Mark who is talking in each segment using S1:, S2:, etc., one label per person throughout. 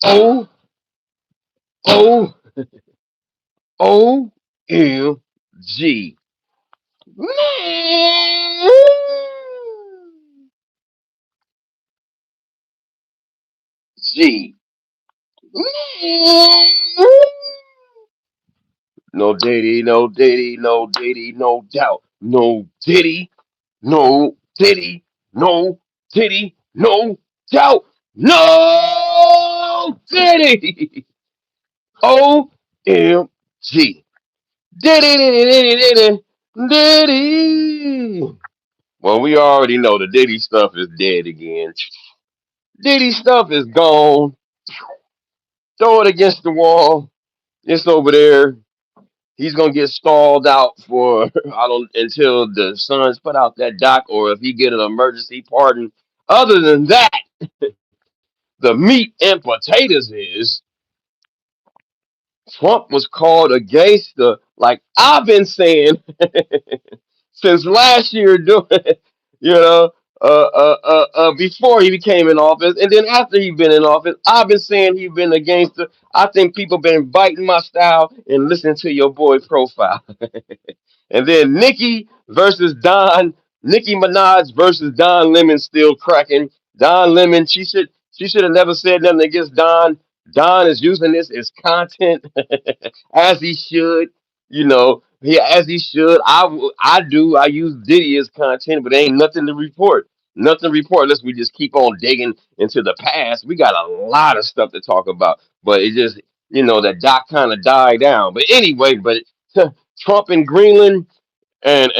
S1: O O OMG. Man. G. Man. No Diddy, no Diddy, no Diddy, no doubt. No Diddy, no Diddy, no Diddy, no doubt. No Diddy. OMG. Diddy, diddy, diddy, diddy, Diddy. Well, we already know the Diddy stuff is dead again. Diddy stuff is gone. Throw it against the wall. It's over there. He's gonna get stalled out for I don't until the Suns put out that doc or if he get an emergency pardon. Other than that, the meat and potatoes is Trump was called a gangster, like I've been saying since last year, doing you know, before he became in office, and then after he been in office, I've been saying he been a gangster. I think people been biting my style and listening to your boy profile. And then Nicki Minaj versus Don Lemon still cracking. Don Lemon, she should have never said nothing against Don. Don is using this as content, as he should. As he should. I do. I use Diddy as content, but ain't nothing to report. Nothing to report unless we just keep on digging into the past. We got a lot of stuff to talk about, but it just that doc kind of died down. But anyway, Trump and Greenland and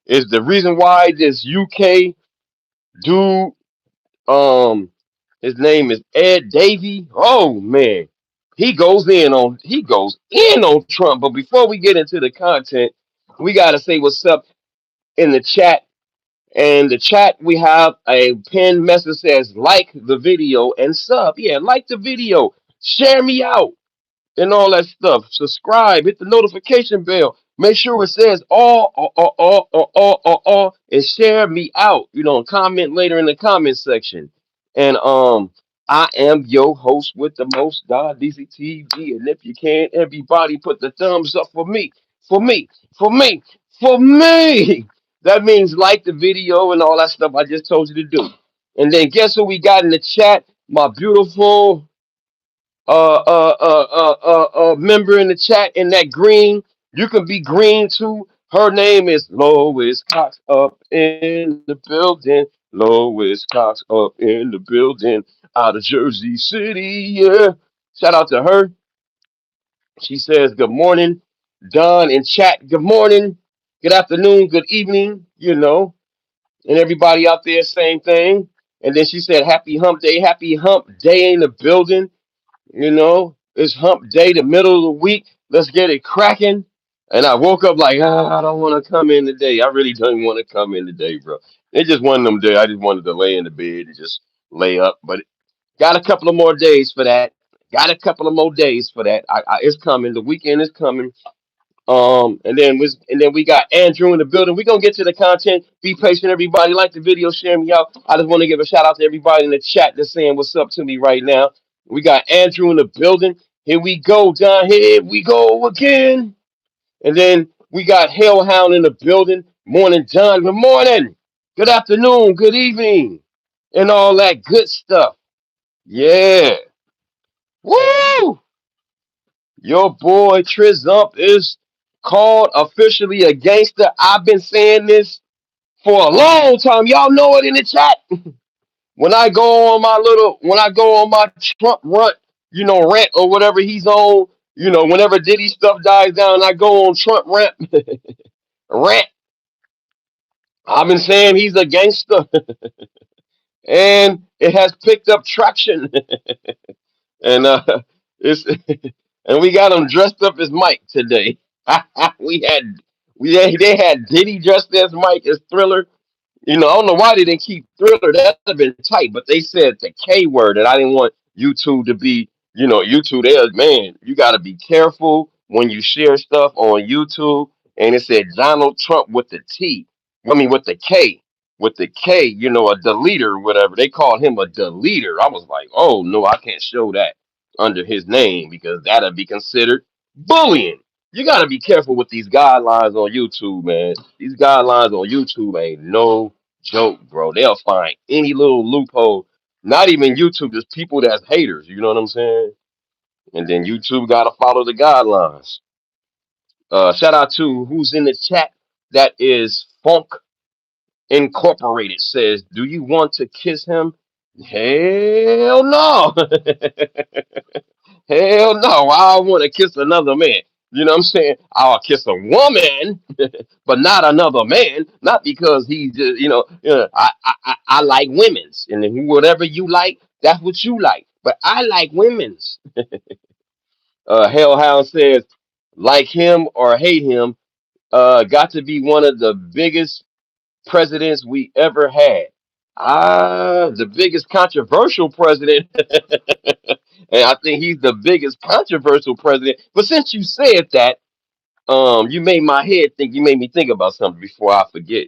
S1: is the reason why this UK dude, um, his name is Ed Davey. Oh man, he goes in on Trump. But before we get into the content, we gotta say what's up in the chat. And the chat we have a pinned message says like the video and sub. Yeah, like the video, share me out and all that stuff. Subscribe, hit the notification bell. Make sure it says all, and share me out. Comment later in the comment section. And I am your host with the most, God DCTV. And if you can, everybody put the thumbs up for me, for me, for me, for me. That means like the video and all that stuff I just told you to do. And then guess who we got in the chat? My beautiful member in the chat in that green. You can be green too. Her name is Lois Cox up in the building. Lois Cox up in the building out of Jersey City. Yeah. Shout out to her. She says good morning. Don in chat, good morning. Good afternoon, good evening, and everybody out there, same thing. And then she said, happy hump day in the building. It's hump day, the middle of the week. Let's get it cracking. And I woke up like, I don't want to come in today. I really don't want to come in today, bro. It just one of them days. I just wanted to lay in the bed and just lay up. But got a couple of more days for that. Got a couple of more days for that. It's coming. The weekend is coming. And then we got Andrew in the building. We're gonna get to the content. Be patient, everybody. Like the video, share me out. I just want to give a shout out to everybody in the chat that's saying what's up to me right now. We got Andrew in the building. Here we go, Don. Here we go again. And then we got Hellhound in the building. Morning, John. Good morning. Good afternoon. Good evening. And all that good stuff. Yeah. Woo! Your boy Trizump is called officially a gangster. I've been saying this for a long time. Y'all know it in the chat. When I go on my Trump rant or whatever he's on, whenever Diddy stuff dies down, I go on Trump rant. I've been saying he's a gangster, and it has picked up traction. And it's and we got him dressed up as Mike today. we had they had Diddy dressed as Mike as Thriller. I don't know why they didn't keep Thriller. That'd have been tight, but they said the K word, and I didn't want YouTube to be, YouTube. There, man, you got to be careful when you share stuff on YouTube. And it said Donald Trump with the T. I mean with the K. with the K, a deleter, whatever. They called him a deleter. I was like, oh no, I can't show that under his name because that'll be considered bullying. You gotta be careful with these guidelines on YouTube, man. These guidelines on YouTube ain't no joke, bro. They'll find any little loophole. Not even YouTube, just people that's haters. You know what I'm saying? And then YouTube gotta follow the guidelines. Shout out to who's in the chat. That is Funk Incorporated says, "Do you want to kiss him?" Hell no. Hell no. I want to kiss another man. You know what I'm saying? I'll kiss a woman, but not another man. Not because he just, I like women's. And then whatever you like, that's what you like. But I like women's. Hellhound says, like him or hate him, got to be one of the biggest presidents we ever had. The biggest controversial president. And I think he's the biggest controversial president. But since you said that, you made me think about something before I forget.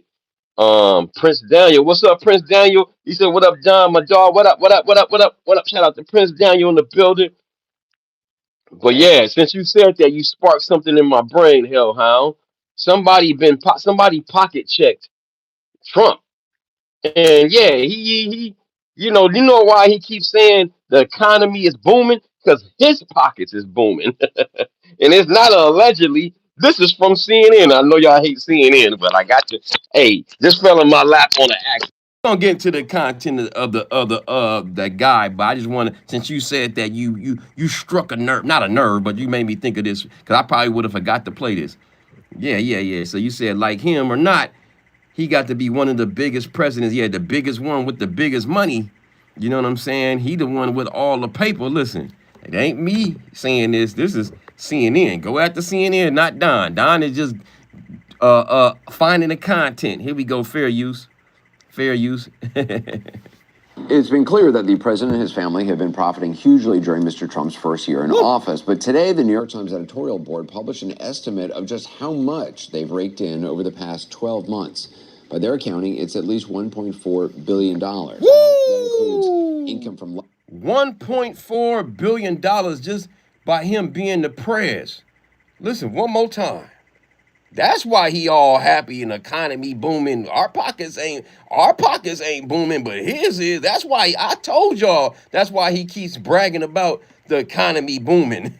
S1: Prince Daniel, what's up, Prince Daniel? He said, "What up, John, my dog? What up, what up, what up, what up, what up?" Shout out to Prince Daniel in the building. But yeah, since you said that, you sparked something in my brain, Hellhound. Somebody pocket checked Trump. And yeah, he you know why he keeps saying the economy is booming? Because his pockets is booming. And it's not allegedly. This is from CNN. I know y'all hate CNN, but I got to. Hey, this fell in my lap on the act. Gonna get into the content of the other that guy, but I just want to, since you said that you struck a nerve, not a nerve, but you made me think of this because I probably would have forgot to play this. Yeah, yeah, yeah. So you said like him or not, he got to be one of the biggest presidents. Yeah, the biggest one with the biggest money. You know what I'm saying? He the one with all the paper. Listen, it ain't me saying this. This is CNN. Go after CNN, not Don. Don is just finding the content. Here we go. Fair use. Fair use.
S2: It's been clear that the president and his family have been profiting hugely during Mr. Trump's first year in office. But today, the New York Times editorial board published an estimate of just how much they've raked in over the past 12 months. By their accounting, it's at least $1.4 billion. That includes income from
S1: $1.4 billion just by him being the Prez. Listen, one more time. That's why he all happy and economy booming. Our pockets ain't booming, but his is. That's why I told y'all. That's why he keeps bragging about the economy booming.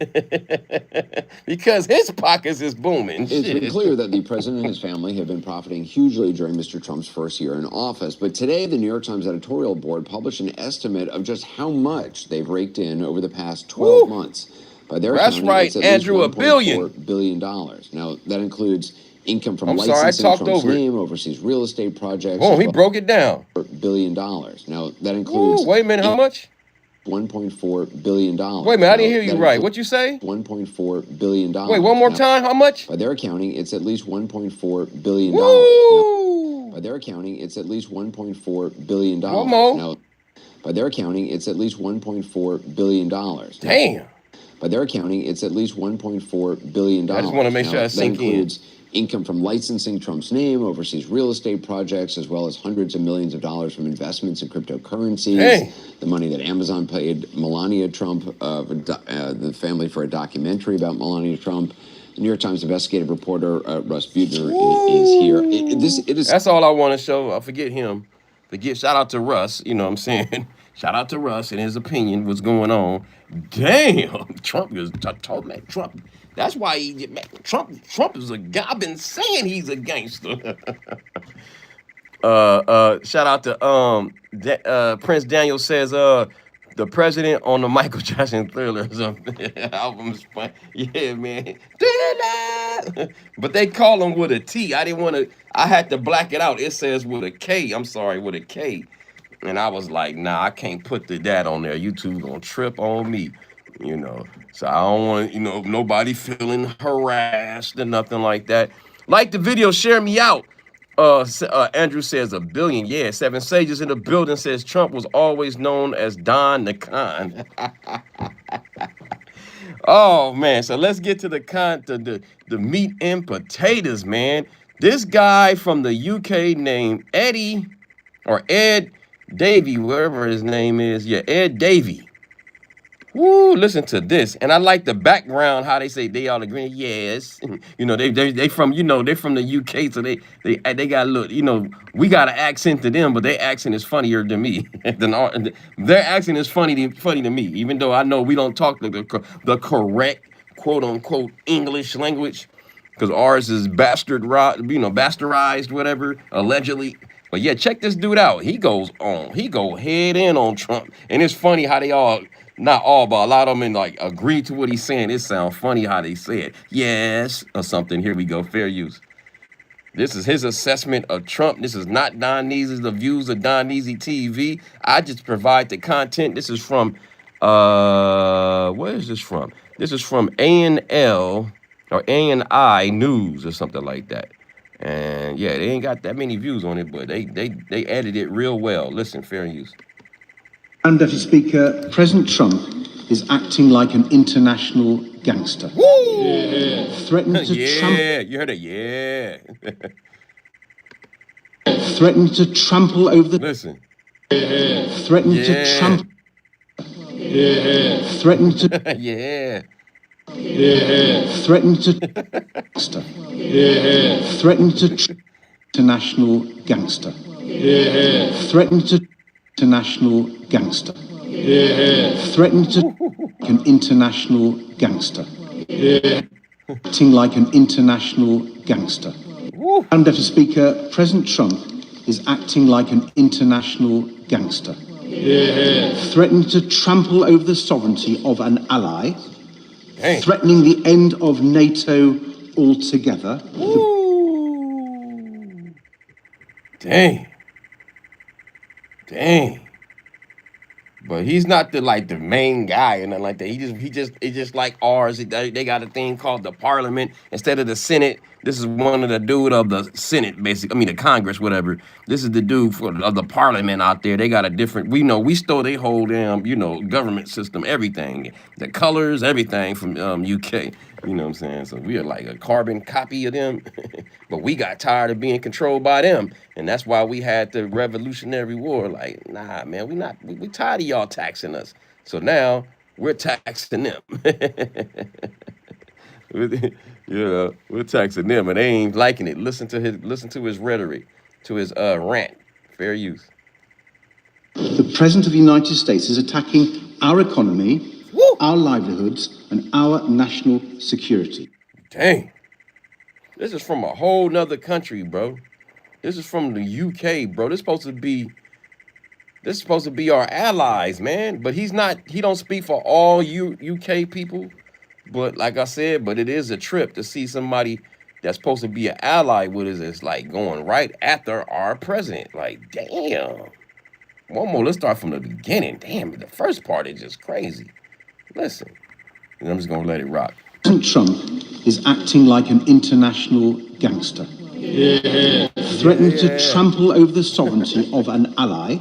S1: Because his pockets is booming.
S2: It's been clear that the president and his family have been profiting hugely during Mr. Trump's first year in office. But today, the New York Times editorial board published an estimate of just how much they've raked in over the past 12 months. By their accounting,
S1: right,
S2: it's at
S1: Andrew,
S2: least
S1: $1
S2: billion. Now, that includes income from licensing Trump's name, overseas real estate projects.
S1: Oh, he broke it down.
S2: $1 billion. Now, that includes...
S1: wait a minute, how much?
S2: $1.4 billion.
S1: Wait a minute, I didn't hear you right. What'd you say?
S2: $1.4 billion.
S1: Wait, one more time, how much?
S2: By their accounting, it's at least $1.4 billion.
S1: Woo!
S2: By their accounting, it's at least $1.4 billion.
S1: One more.
S2: Now, by their accounting, it's at least $1.4 billion.
S1: Damn.
S2: By their accounting, it's at least $1.4 billion.
S1: I just want to make sure I sink in.
S2: That includes income from licensing Trump's name, overseas real estate projects, as well as hundreds of millions of dollars from investments in cryptocurrencies.
S1: Hey.
S2: The money that Amazon paid Melania Trump, the family, for a documentary about Melania Trump. The New York Times investigative reporter Russ Buettner is here. It is.
S1: That's all I want to show. I forget him. Shout out to Russ. You know what I'm saying? Shout out to Russ and his opinion. What's going on? Damn, Trump is. I told man, Trump. That's why Trump is a guy. I've been saying he's a gangster. Shout out to Prince Daniel says the president on the Michael Jackson Thriller album is fun. Yeah, man. But they call him with a T. I had to black it out. It says with a K. I'm sorry, with a K. And I was like, nah, I can't put that on there. YouTube gonna trip on me, you know. So I don't want, nobody feeling harassed or nothing like that. Like the video, share me out. Andrew says $1 billion. Yeah, Seven Sages in the building says Trump was always known as Don the Con. Oh man, so let's get to the meat and potatoes, man. This guy from the UK named Eddie
S3: or Ed Davy, whatever his name is. Yeah, Ed Davy. Woo, listen to this. And I like the background, how they say they all agree. Yes. You know, they from, you know, they from the UK, so they got a little, you know, we got an accent to them, but their accent is funnier than me. Their accent is funny to me, even though I know we don't talk the correct quote unquote English language. Because ours is bastardized, whatever, allegedly. But yeah, check this dude out. He go head in on Trump, and it's funny how they all, not all, but a lot of them, like agree to what he's saying. It sounds funny how they say it, yes, or something. Here we go, fair use. This is his assessment of Trump. This is not Don Neezy's, the views of Don Neezy TV. I just provide the content. This is from, where is this from? This is from ANL or ANI News or something like that. And yeah, they ain't got that many views on it, but they edited it real well. Listen, fair use.
S4: And, Deputy Speaker, President Trump is acting like an international gangster.
S3: Woo! Yeah.
S4: Threatening to
S3: yeah, you heard it. Yeah.
S4: threatening to trample over the.
S3: Listen.
S4: Threatening to trample. Threatening to.
S3: yeah.
S4: Threatening to. Gangster. Threatening to. International gangster. Threatening to. International gangster. Threatening to. An international gangster. Acting like an international gangster. And, Deputy Speaker, President Trump is acting like an international gangster. Threatening to trample over the sovereignty of an ally.
S3: Dang.
S4: Threatening the end of NATO altogether.
S3: Dang. Dang. But he's not the main guy and nothing like that. It's just like ours. They got a thing called the Parliament instead of the Senate. This is one of the dude of the Senate, basically. I mean the Congress, whatever. This is the dude of the Parliament out there. They got a different. We stole their whole damn government system, everything, the colors, everything from UK. You know what I'm saying? So we are like a carbon copy of them, but we got tired of being controlled by them, and that's why we had the Revolutionary War. Like, nah, man, we tired of y'all taxing us. So now we're taxing them. We're taxing them, and they ain't liking it. Listen to his rhetoric, to his rant. Fair use.
S4: The President of the United States is attacking our economy, our livelihoods, and our national security.
S3: Dang. This is from a whole nother country, bro. This is from the UK, bro. This is supposed to be our allies, man. But he don't speak for all UK people. But like I said, but it is a trip to see somebody that's supposed to be an ally with us. It's like going right after our president. Like, damn. One more, let's start from the beginning. Damn, the first part is just crazy. Listen, and I'm just gonna let it rock.
S4: President Trump is acting like an international gangster. Threatening to trample over the sovereignty of an ally.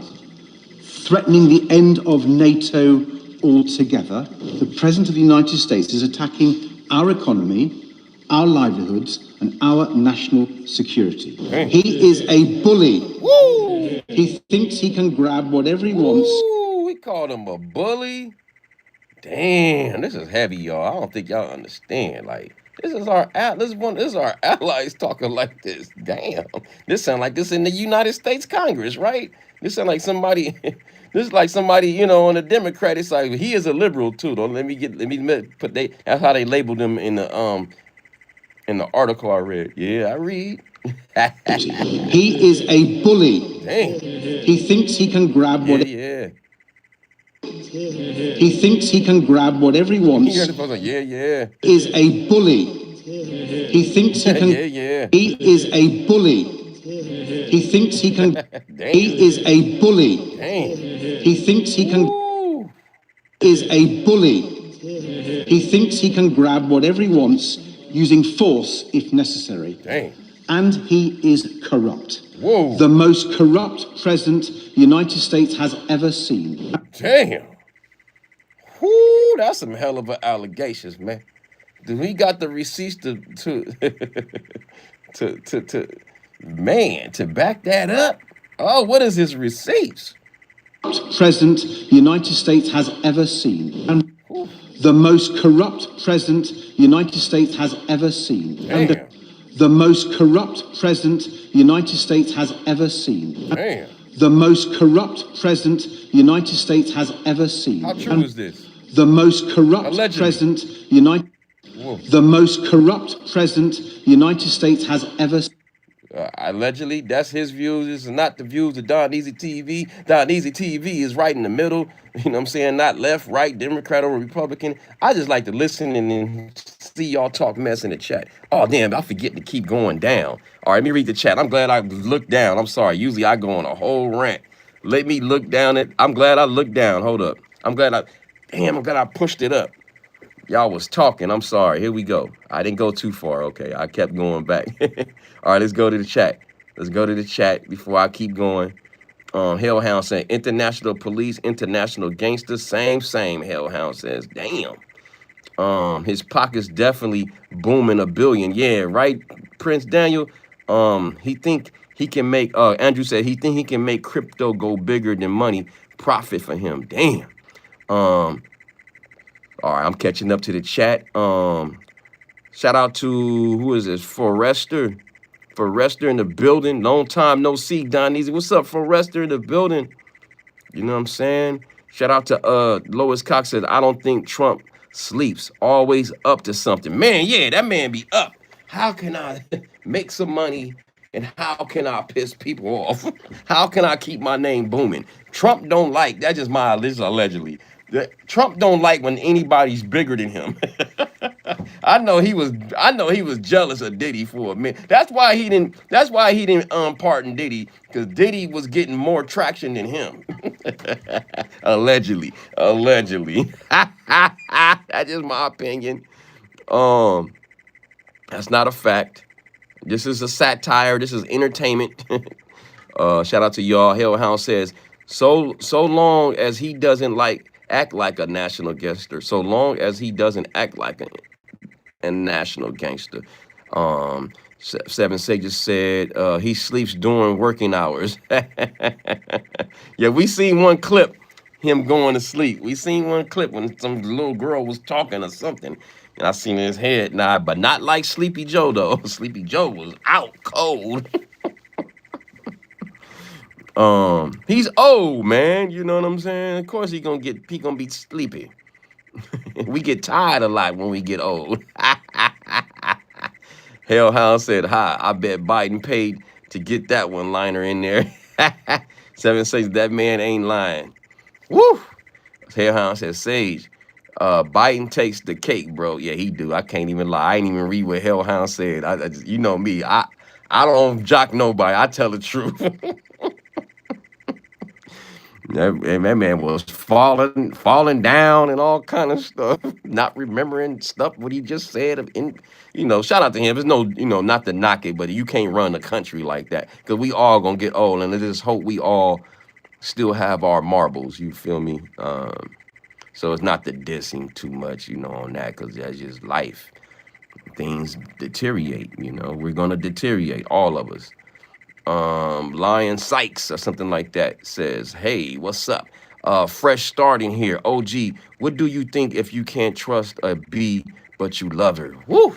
S4: Threatening the end of NATO altogether. The President of the United States is attacking our economy, our livelihoods, and our national security. He is a bully.
S3: Woo!
S4: He thinks he can grab whatever he wants.
S3: Woo! We called him a bully. Damn, this is heavy, y'all. I don't think y'all understand. Like, this is our allies talking like this. Damn, this sound like this in the United States Congress, right? This sound like somebody. This is like somebody, on the Democratic side. He is a liberal too, though. Let me put that's how they labeled him in the article I read. Yeah, I read.
S4: He is a bully.
S3: Damn.
S4: He thinks he can grab what.
S3: Yeah.
S4: He thinks he can grab whatever he wants.
S3: Yeah.
S4: Is a bully. He thinks he can.
S3: Yeah.
S4: He is a bully. He thinks he can. He is a bully.
S3: Damn.
S4: He thinks he can.
S3: Woo.
S4: Is a bully. He thinks he can grab whatever he wants using force if necessary.
S3: Damn.
S4: And he is corrupt.
S3: Whoa.
S4: The most corrupt president the United States has ever seen.
S3: Damn. Whoo, that's some hell of allegations, man. Do we got the receipts to to back that up? Oh, what is his receipts?
S4: President the United States has ever seen. And the most corrupt president the United States has ever seen.
S3: Damn.
S4: And the most corrupt president the United States has ever seen.
S3: Damn.
S4: The most corrupt president the United States has ever seen.
S3: How true is this?
S4: The most corrupt
S3: Allegedly.
S4: president the United The most corrupt president the United States has ever seen.
S3: Allegedly, that's his views. This is not the views of Don Easy TV. Don Easy TV is right in the middle. You know what I'm saying? Not left, right, Democrat or Republican. I just like to listen and then see y'all talk mess in the chat. Oh, damn, I forget to keep going down. All right, let me read the chat. I'm glad I looked down. I'm sorry. Usually I go on a whole rant. Let me look down it. I'm glad I looked down. Hold up. I'm glad I pushed it up. Y'all was talking. I'm sorry. Here we go. I didn't go too far. Okay. I kept going back. All right, let's go to the chat. Let's go to the chat before I keep going. Hellhound saying international police, international gangsters, same. Hellhound says, damn. His pockets definitely booming $1 billion. Yeah, right, Prince Daniel. He think he can make. Andrew said he think he can make crypto go bigger than money. Profit for him. Damn. All right, I'm catching up to the chat. Shout out to, who is this? Forrester in the building. Long time no see, Don Easy. What's up, Forrester in the building? You know what I'm saying? Shout out to Lois Cox said, I don't think Trump sleeps. Always up to something. Man, yeah, that man be up. How can I make some money and how can I piss people off? How can I keep my name booming? Trump don't like, that's just my, this is allegedly. Trump don't like when anybody's bigger than him. I know he was jealous of Diddy for a minute. That's why he didn't pardon Diddy, because Diddy was getting more traction than him. Allegedly. That's just my opinion. That's not a fact. This is a satire. This is entertainment. Shout out to y'all. Hellhound says, so long as he doesn't act like a national gangster. So long as he doesn't act like a national gangster. Seven Sages said he sleeps during working hours. Yeah, we seen one clip, him going to sleep. We seen one clip when some little girl was talking or something. And I seen his head nod, but not like Sleepy Joe though. Sleepy Joe was out cold. He's old, man. You know what I'm saying? Of course he gonna be sleepy. We get tired a lot when we get old. Hellhound said, hi, I bet Biden paid to get that one liner in there. Seven says that man ain't lying. Woo! Hellhound said, Sage, Biden takes the cake, bro. Yeah, he do. I can't even lie. I ain't even read what Hellhound said. You know me. I don't jock nobody. I tell the truth. That man was falling down and all kind of stuff, not remembering stuff what he just said. Shout out to him. There's no, not to knock it, but you can't run the country like that, because we all gonna get old, and I just hope we all still have our marbles. You feel me? So it's not to diss him too much, on that, because that's just life. Things deteriorate. We're gonna deteriorate, all of us. Lion Sykes or something like that says, hey, what's up? Fresh starting here. OG, what do you think if you can't trust a B but you love her? Woo!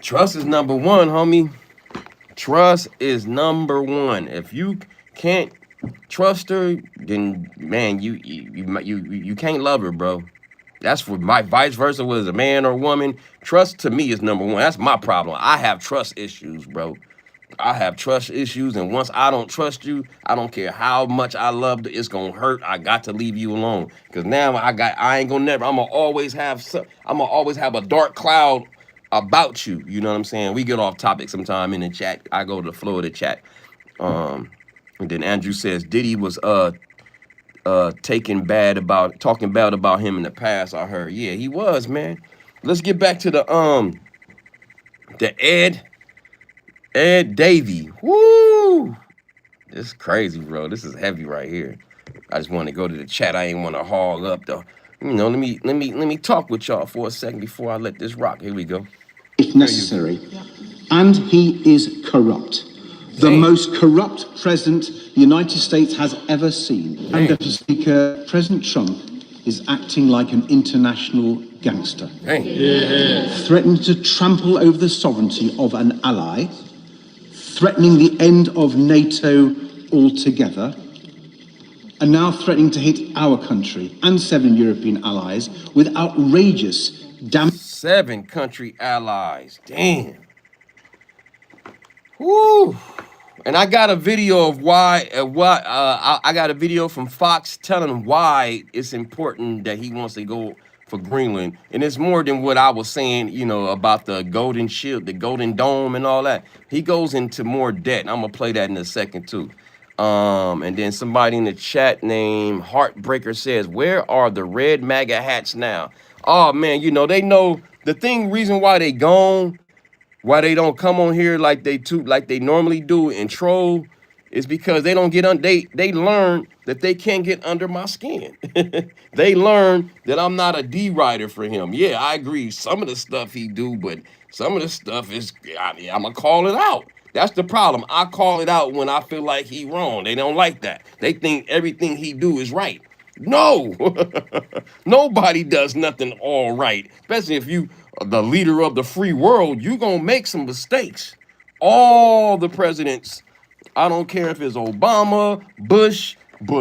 S3: Trust is number one, homie. Trust is number one. If you can't trust her, then man, you can't love her, bro. That's for my vice versa, whether it's a man or a woman. Trust to me is number one. That's my problem. I have trust issues, bro. I have trust issues, and once I don't trust you, I don't care how much I love you, it's gonna hurt. I got to leave you alone, because now I ain't gonna never. I'm gonna always have a dark cloud about you. You know what I'm saying? We get off topic sometime in the chat. I go to the flow of the chat. And then Andrew says Diddy was talking bad about him in the past. I heard. Yeah, he was, man. Let's get back to the Ed Davey. Woo! This is crazy, bro. This is heavy right here. I just want to go to the chat. I ain't want to hog up though. Let me talk with y'all for a second before I let this rock. Here we go.
S4: If necessary. And he is corrupt. The most corrupt president the United States has ever seen. And
S3: Damn.
S4: Mr. Speaker, President Trump is acting like an international gangster,
S3: Damn.
S4: threatening to trample over the sovereignty of an ally, threatening the end of NATO altogether, and now threatening to hit our country and 7 European allies with outrageous damage.
S3: 7 country allies. Damn. Woo. And I got a video of why, I got a video from Fox telling why it's important that he wants to go for Greenland. And it's more than what I was saying, you know, about the golden shield, the golden dome and all that. He goes into more depth. I'm going to play that in a second too. And then somebody in the chat named Heartbreaker says, where are the red MAGA hats now? Oh man, you know, they know the reason why they gone, why they don't come on here like they normally do and troll is because they don't get on they learn that they can't get under my skin. They learn that I'm not a D writer for him. Yeah, I agree. Some of the stuff he do, but some of the stuff is I'm gonna call it out. That's the problem. I call it out when I feel like he wrong. They don't like that. They think everything he do is right. No, nobody does nothing all right, especially if you are the leader of the free world. You gonna make some mistakes. All the presidents, I don't care if it's Obama, Bush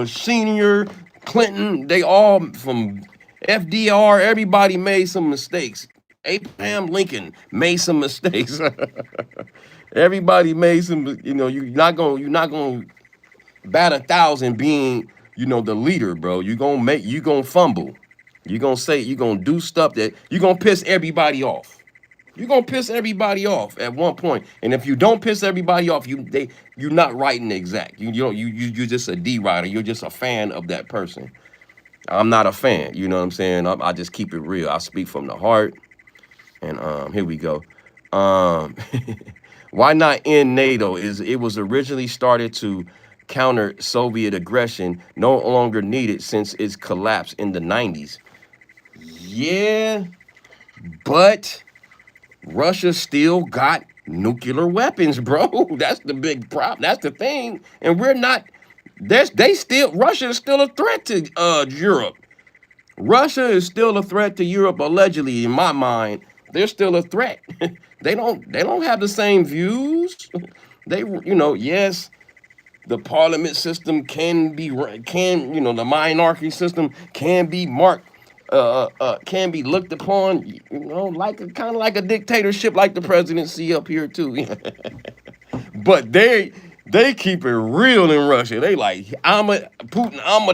S3: Senior, Clinton, they all from FDR, everybody made some mistakes. Abraham Lincoln made some mistakes. Everybody made some, you know, you're not gonna bat 1,000 being, you know, the leader, bro. You gonna fumble. You gonna do stuff that you gonna piss everybody off. You're gonna piss everybody off at one point. And if you don't piss everybody off, you're not writing exact. You're just a D writer. You're just a fan of that person. I'm not a fan. You know what I'm saying? I just keep it real. I speak from the heart. And here we go. Why not end NATO? It was originally started to counter Soviet aggression, no longer needed since its collapse in the 90s. Yeah, but Russia still got nuclear weapons, bro. That's the big problem. That's the thing. And we're not, Russia is still a threat to Europe. Russia is still a threat to Europe, allegedly, in my mind. They're still a threat. They don't have the same views. Yes, the parliament system the monarchy system can be marked, can be looked upon, like kind of like a dictatorship, like the presidency up here too. But they keep it real in Russia. They like, I'm a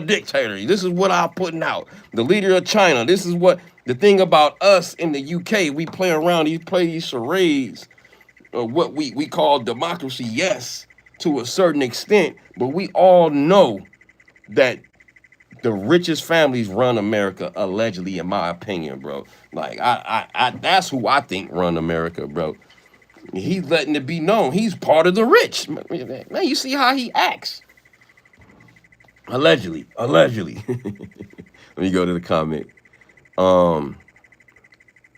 S3: dictator. This is what I'm putting out. The leader of China. This is what the thing about us in the UK. We play around. Play these charades of what we call democracy. Yes, to a certain extent, but we all know that the richest families run America, allegedly, in my opinion, bro. Like I that's who I think run America, bro. He's letting it be known he's part of the rich. Man, you see how he acts. Allegedly. Let me go to the comment.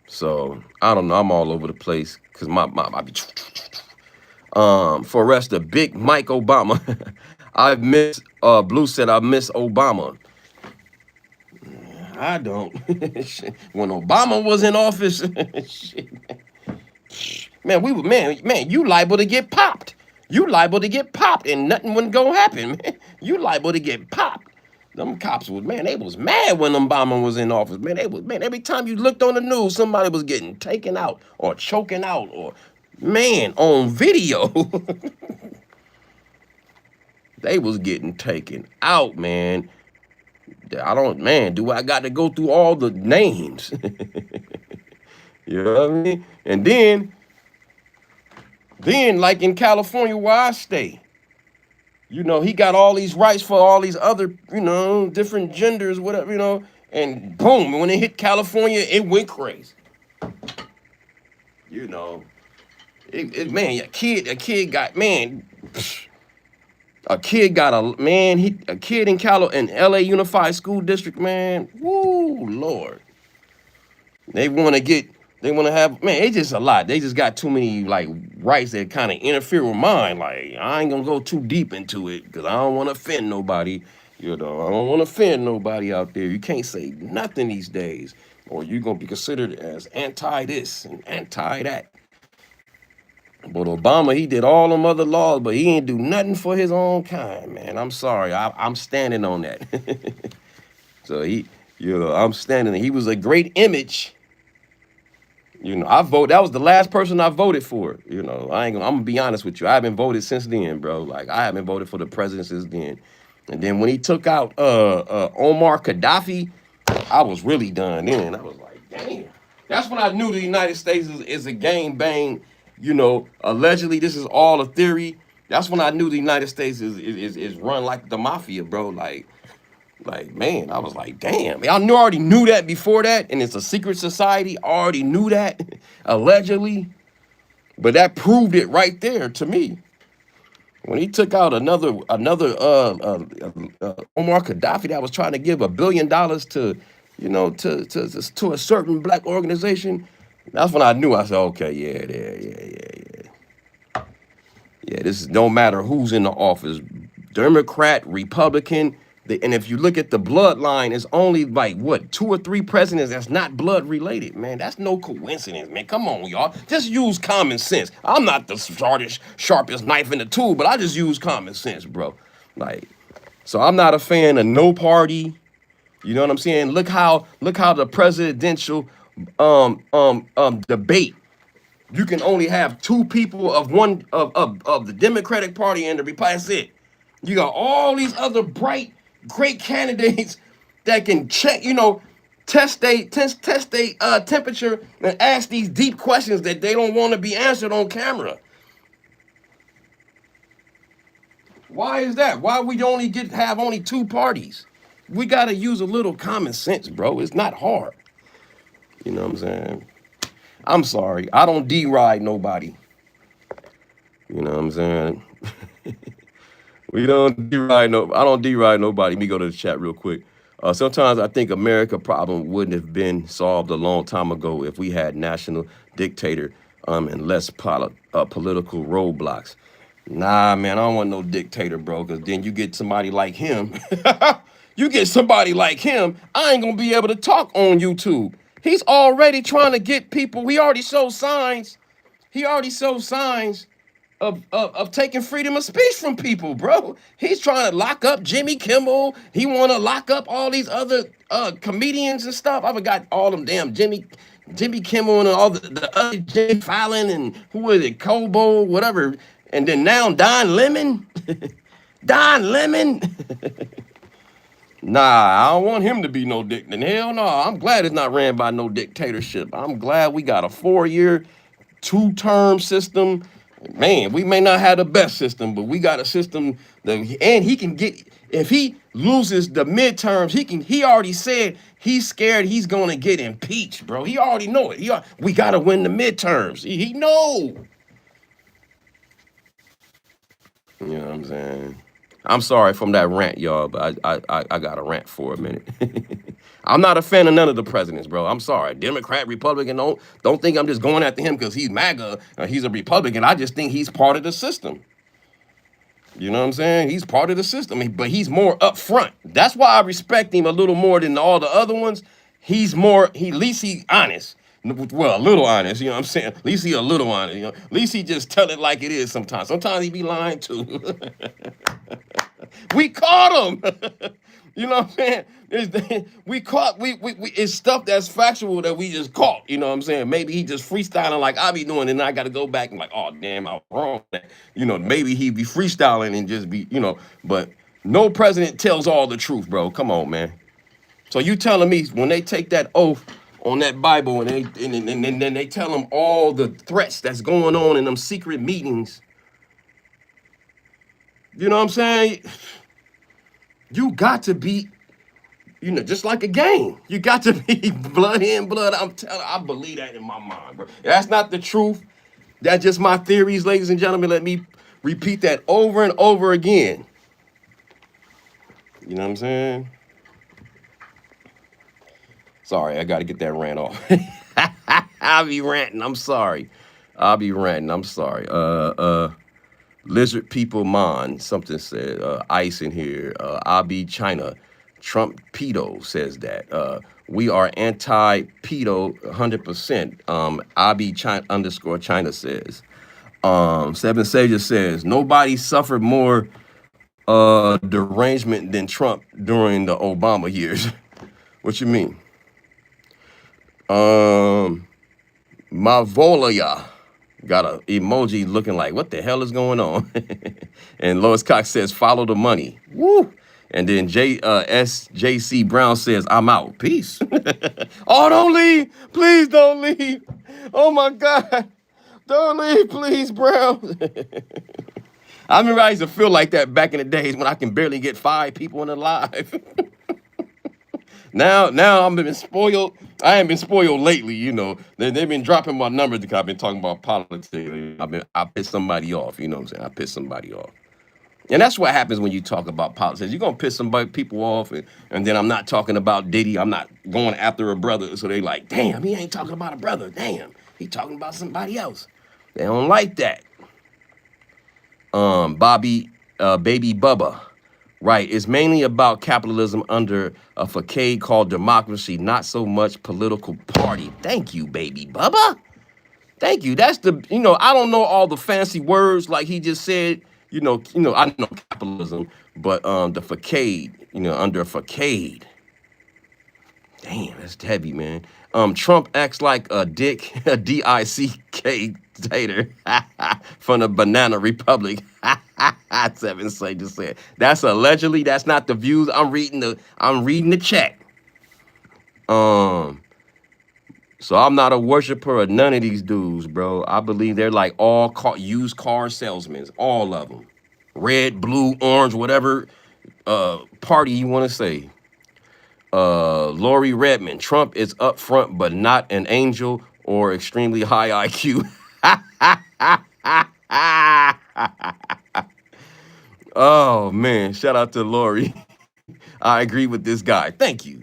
S3: So I don't know. I'm all over the place because my for rest of Big Mike Obama. I've missed Blue said I miss Obama. I don't. When Obama was in office, shit. Man, you liable to get popped. You liable to get popped and nothing wasn't gonna happen, man. You liable to get popped. Them cops they was mad when Obama was in office. Man, every time you looked on the news, somebody was getting taken out or choking out or, man, on video. They was getting taken out, man. Do I got to go through all the names? You know what I mean? And then like in California where I stay, he got all these rights for all these other, different genders, whatever, and boom, when it hit California, it went crazy. Man, a kid got a kid in LA Unified School District, man. Woo, Lord. They want to They want to have, man, it's just a lot. They just got too many like rights that kind of interfere with mine. Like I ain't gonna go too deep into it because I don't want to offend nobody. You know, I don't want to offend nobody out there. You can't say nothing these days, or you're gonna be considered as anti this and anti that. But Obama, he did all them other laws, but he ain't do nothing for his own kind, man. I'm sorry, I'm standing on that. So I'm standing. He was a great image. I vote. That was the last person I voted for. I'm gonna be honest with you. I haven't voted since then, bro. Like I haven't voted for the president since then. And then when he took out Omar Gaddafi, I was really done then. I was like, damn. That's when I knew the United States is a gang bang. Allegedly this is all a theory. That's when I knew the United States is run like the mafia, bro. Like, man, I was like, damn. Already knew that before that, and it's a secret society. I already knew that, allegedly. But that proved it right there to me. When he took out another Omar Gaddafi that was trying to give $1 billion to a certain black organization, that's when I knew. I said, okay, yeah. This is no matter who's in the office, Democrat, Republican. And if you look at the bloodline, it's only like what 2 or 3 presidents that's not blood related, man. That's no coincidence, man. Come on, y'all. Just use common sense. I'm not the sharpest knife in the tool, but I just use common sense, bro. Like, so I'm not a fan of no party. You know what I'm saying? Look how the presidential debate. You can only have 2 people of one of the Democratic Party and the Republican. That's it. You got all these other bright, great candidates that can check, test they temperature and ask these deep questions that they don't want to be answered on camera. Why is that? Why we have only 2 parties? We gotta use a little common sense, bro. It's not hard. You know what I'm saying? I'm sorry. I don't deride nobody. You know what I'm saying? I don't deride nobody. Let me go to the chat real quick. Sometimes I think America problem wouldn't have been solved a long time ago if we had national dictator and less political roadblocks. Nah, man, I don't want no dictator, bro, because then you get somebody like him. You get somebody like him, I ain't gonna be able to talk on YouTube. He's already trying to get people. He already showed signs. Of taking freedom of speech from people, bro. He's trying to lock up Jimmy Kimmel. He want to lock up all these other comedians and stuff. I forgot all them damn Jimmy Kimmel and all the other Jimmy Fallon and who was it, Kobo, whatever. And then now Don Lemon. Don Lemon. Nah, I don't want him to be no dictator. Hell no. I'm glad it's not ran by no dictatorship. I'm glad we got a 4-year, 2-term system. Man, we may not have the best system, but we got a system and he can get, if he loses the midterms, he already said he's scared he's gonna get impeached, bro. He already know it. We gotta win the midterms. He know. You know what I'm saying? I'm sorry from that rant, y'all, but I got a rant for a minute. I'm not a fan of none of the presidents, bro. I'm sorry. Democrat, Republican, don't think I'm just going after him because he's MAGA or he's a Republican. I just think he's part of the system. You know what I'm saying? He's part of the system, but he's more upfront. That's why I respect him a little more than all the other ones. At least he's honest. Well, a little honest, you know what I'm saying? At least he a little honest, At least he just tell it like it is sometimes. Sometimes he be lying too. We caught him. You know what I'm saying? It's stuff that's factual that we just caught. You know what I'm saying? Maybe he just freestyling like I be doing, and I got to go back and like, oh damn, I was wrong. Maybe he be freestyling and just be, but no president tells all the truth, bro. Come on, man. So you telling me when they take that oath on that Bible and then they tell them all the threats that's going on in them secret meetings? You know what I'm saying? You got to be, just like a game. You got to be blood in, blood out. I believe that in my mind, bro. That's not the truth. That's just my theories, ladies and gentlemen. Let me repeat that over and over again. You know what I'm saying? Sorry, I got to get that rant off. I'll be ranting. I'm sorry. I'll be ranting. I'm sorry. Lizard People Mon, something said, Ice in here, I'll be China. Trump pedo says that. We are anti-pedo 100%. I'll be China underscore China says. Seven Sages says, nobody suffered more derangement than Trump during the Obama years. What you mean? Mavolia got a emoji looking like, what the hell is going on? And Lois Cox says, follow the money. Woo! And then SJC Brown says, I'm out. Peace. Oh, don't leave. Please don't leave. Oh my God. Don't leave, please, Brown. I remember I used to feel like that back in the days when I can barely get 5 people in a live. Now I've been spoiled. I ain't been spoiled lately, you know. They've been dropping my numbers because I've been talking about politics. I pissed somebody off, you know what I'm saying? I pissed somebody off. And that's what happens when you talk about politics. You're gonna piss people off, and then I'm not talking about Diddy. I'm not going after a brother. So they like, damn, he ain't talking about a brother. Damn, he talking about somebody else. They don't like that. Baby Bubba. Right, it's mainly about capitalism under a facade called democracy, not so much political party. Thank you, baby Bubba. Thank you. That's the, I don't know all the fancy words like he just said. I know capitalism, but the facade, under a facade. Damn, that's heavy, man. Trump acts like a dick, a D-I-C-K dictator from the Banana Republic. Seven Say just said. That's allegedly, that's not the views. I'm reading the chat. So I'm not a worshiper of none of these dudes, bro. I believe they're like all used car salesmen, all of them. Red, blue, orange, whatever party you want to say. Lori Redmond, Trump is upfront but not an angel or extremely high IQ. Oh man, shout out to Lori. I agree with this guy. Thank you.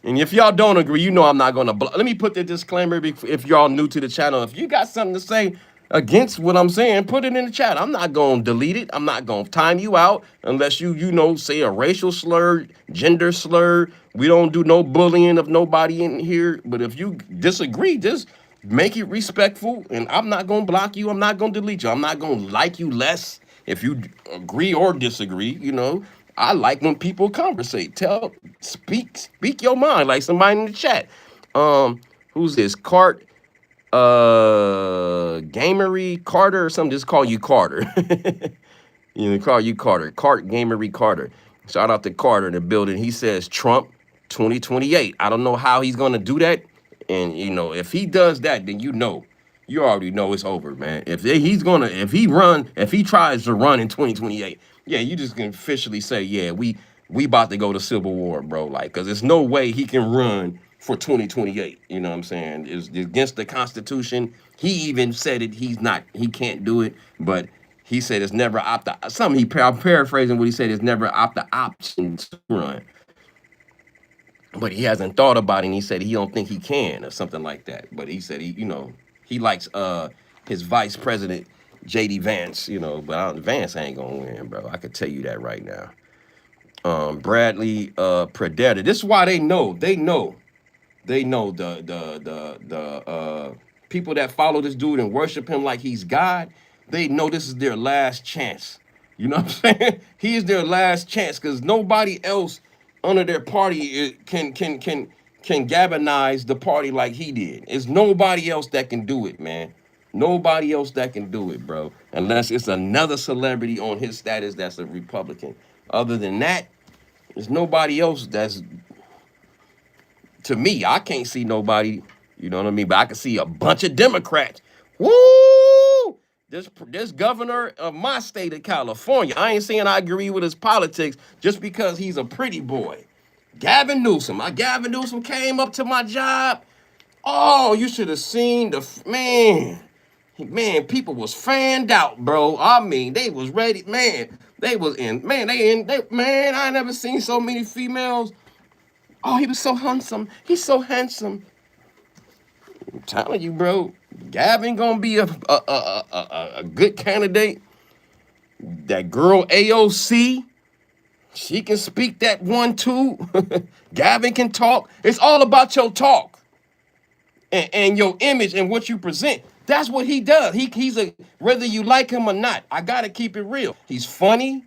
S3: And if y'all don't agree, I'm not gonna. Let me put the disclaimer. If y'all new to the channel, if you got something to say against what I'm saying, put it in the chat. I'm not gonna delete it. I'm not gonna time you out unless you say a racial slur, gender slur. We don't do no bullying of nobody in here. But if you disagree, just make it respectful. And I'm not gonna block you. I'm not gonna delete you. I'm not gonna like you less if you agree or disagree. I like when people conversate. Speak your mind, like somebody in the chat. Who's this? Gamery Carter or something. Just call you Carter. Call you Carter. Gamery Carter. Shout out to Carter in the building. He says Trump 2028. I don't know how he's gonna do that. And if he does that, then you already know it's over, man. If he tries to run in 2028, yeah, you just can officially say, yeah, we about to go to civil war, bro. Like, cause there's no way he can run for 2028. You know what I'm saying? It's against the Constitution. He even said it. He can't do it. But he said it's never I'm paraphrasing what he said. It's never the option to run. But he hasn't thought about it, and he said he don't think he can or something like that. But he said he likes his vice president, J.D. Vance, but Vance ain't gonna win, bro. I could tell you that right now. Bradley Predator. This is why they know the people that follow this dude and worship him like he's God. They know this is their last chance. You know what I'm saying? He is their last chance because nobody else under their party can galvanize the party like he did. It's nobody else that can do it, man. Nobody else that can do it, bro. Unless it's another celebrity on his status that's a Republican. Other than that, there's nobody else that's, to me, I can't see nobody, you know what I mean? But I can see a bunch of Democrats. Woo! This governor of my state of California, I ain't saying I agree with his politics just because he's a pretty boy. Gavin Newsom. Gavin Newsom came up to my job. Oh, you should have seen man. Man, people was fanned out, bro. I mean, they was ready, man. They was in, man, man, I never seen so many females. Oh, he was so handsome. He's so handsome. I'm telling you, bro. Gavin gonna be a good candidate. That girl AOC, she can speak that one too. Gavin can talk. It's all about your talk and your image and what you present. That's what he does. He's a, whether you like him or not, I gotta keep it real. He's funny.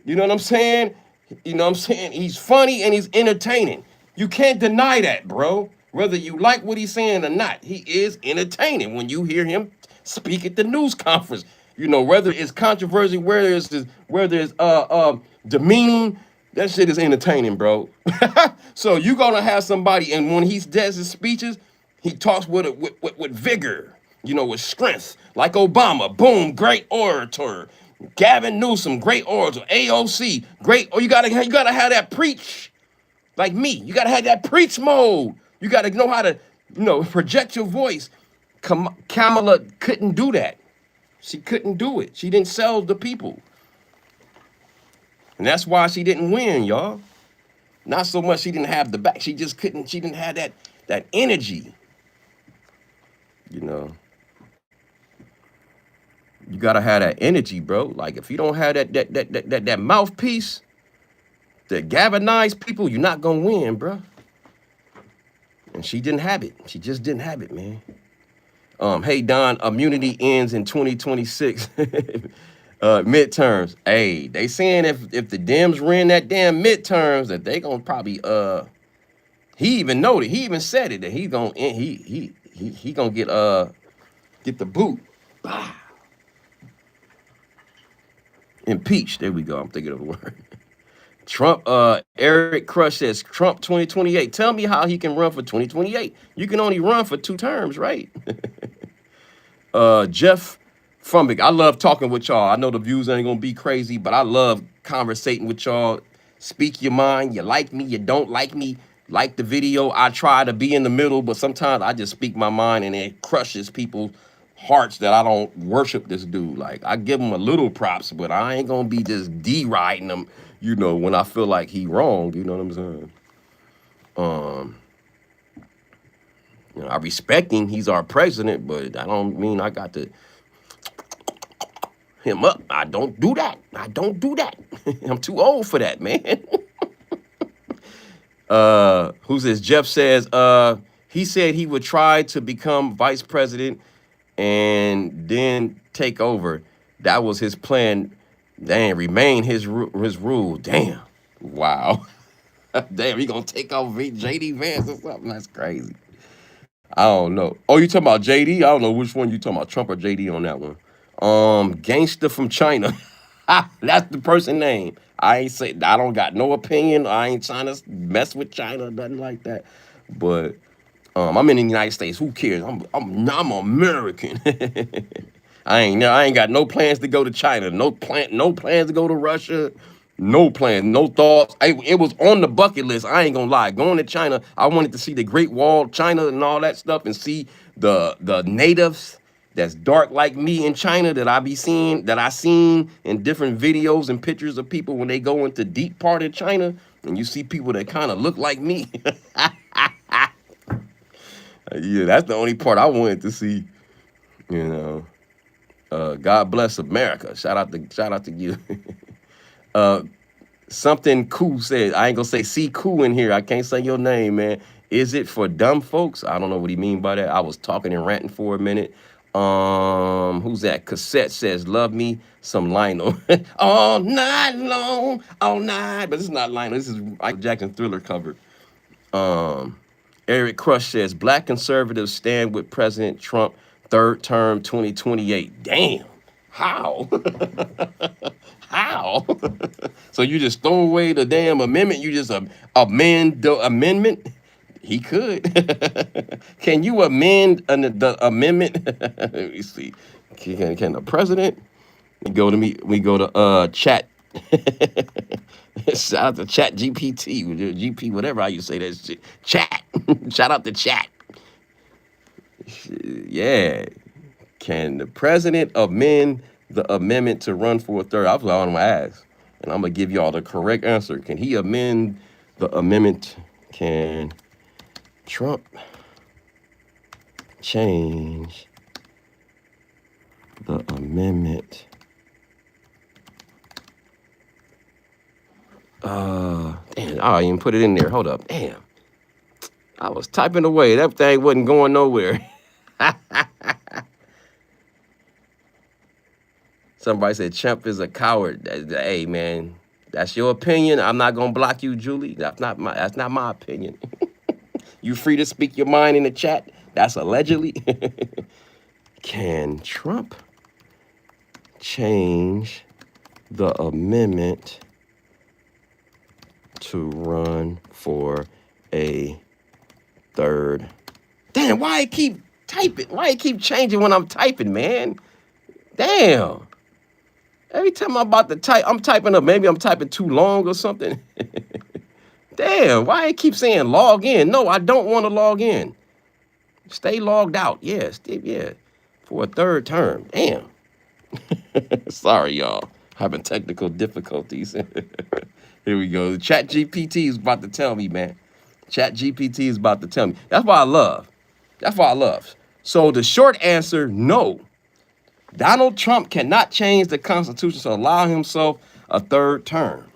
S3: You know what I'm saying? You know what I'm saying? He's funny and he's entertaining. You can't deny that, bro. Whether you like what he's saying or not, he is entertaining when you hear him speak at the news conference. You know, whether it's controversy, whether it's demeaning, that shit is entertaining, bro. So you gonna have somebody, and when he does his speeches, he talks with vigor, you know, with strength, like Obama. Boom, great orator. Gavin Newsom, great orator. AOC, great. Oh, you gotta have that preach, like me. You gotta have that preach mode. You gotta know how to, you know, project your voice. Kamala couldn't do that. She couldn't do it. She didn't sell the people, and that's why she didn't win, y'all. Not so much she didn't have the back. She just couldn't. She didn't have that energy. You know. You gotta have that energy, bro. Like if you don't have that mouthpiece that galvanize people, you're not gonna win, bro. And she didn't have it. She just didn't have it, man. Hey Don, immunity ends in 2026. Midterms. Hey, they saying if the Dems win that damn midterms, that they gonna probably he even noted, he even said it that he gonna get the boot. Bah. Impeached. There we go. I'm thinking of a word. Trump, Eric Crush says, Trump 2028. Tell me how he can run for 2028. You can only run for 2 terms, right? Jeff Frumbick, I love talking with y'all. I know the views ain't gonna be crazy, but I love conversating with y'all. Speak your mind. You like me, you don't like me. Like the video. I try to be in the middle, but sometimes I just speak my mind and it crushes people's hearts that I don't worship this dude. Like, I give him a little props, but I ain't gonna be just deriding him, you know, when I feel like he wrong. You know what I'm saying? You know, I respect him. He's our president, but I don't mean I got to him up. I don't do that. I don't do that. I'm too old for that, man. Who says? Jeff says, he said he would try to become vice president and then take over. That was his plan. Damn, remain his rule. Damn. Wow. Damn, he gonna take over JD Vance or something? That's crazy. I don't know. Oh, you talking about JD? I don't know which one you talking about, Trump or JD on that one. Gangsta from China. That's the person name. I ain't say, I don't got no opinion. I ain't trying to mess with China, nothing like that. But I'm in the United States. Who cares? I'm American. I ain't got no plans to go to China. No plans to go to Russia. No plans, no thoughts. It was on the bucket list. I ain't gonna lie. Going to China, I wanted to see the Great Wall, China, and all that stuff, and see the natives that's dark like me in China that I seen in different videos and pictures of people when they go into deep part of China, and you see people that kind of look like me. Yeah, that's the only part I wanted to see. You know, God bless America. Shout out to you. Something cool said, I ain't gonna say see cool in here. I can't say your name, man. Is it for dumb folks? I don't know what he mean by that. I was talking and ranting for a minute. Who's that? Cassette says, love me some Lionel. All night long, all night. But this is not Lionel. This is Michael Jackson Thriller cover. Eric Crush says, black conservatives stand with President Trump, 3rd term 2028. Damn. How? How? So you just throw away the damn amendment? You just amend the amendment? He could. Can you amend the amendment? Let me see. Can the president? We go to chat. Shout out to Chat GPT, GP, whatever how you say that shit. Chat. Shout out to chat. Yeah. Can the president amend the amendment to run for a 3rd? I was on my ass. And I'm going to give y'all the correct answer. Can he amend the amendment? Can Trump change the amendment. Damn, I even put it in there. Hold up. Damn. I was typing away. That thing wasn't going nowhere. Somebody said Trump is a coward. Hey, man, that's your opinion. I'm not gonna block you, Julie. That's not my opinion. You free to speak your mind in the chat. That's allegedly. Can Trump change the amendment to run for a third? Damn, why I keep typing? Why I keep changing when I'm typing, man? Damn. Every time I'm about to type, I'm typing up. Maybe I'm typing too long or something. Damn, why I keep saying log in? No, I don't want to log in. Stay logged out. Yeah, yeah. For a third term. Damn. Sorry, y'all. Having technical difficulties. Here we go. Chat GPT is about to tell me, man. Chat GPT is about to tell me. That's why I love. That's why I love. So the short answer, no. Donald Trump cannot change the Constitution to allow himself a third term.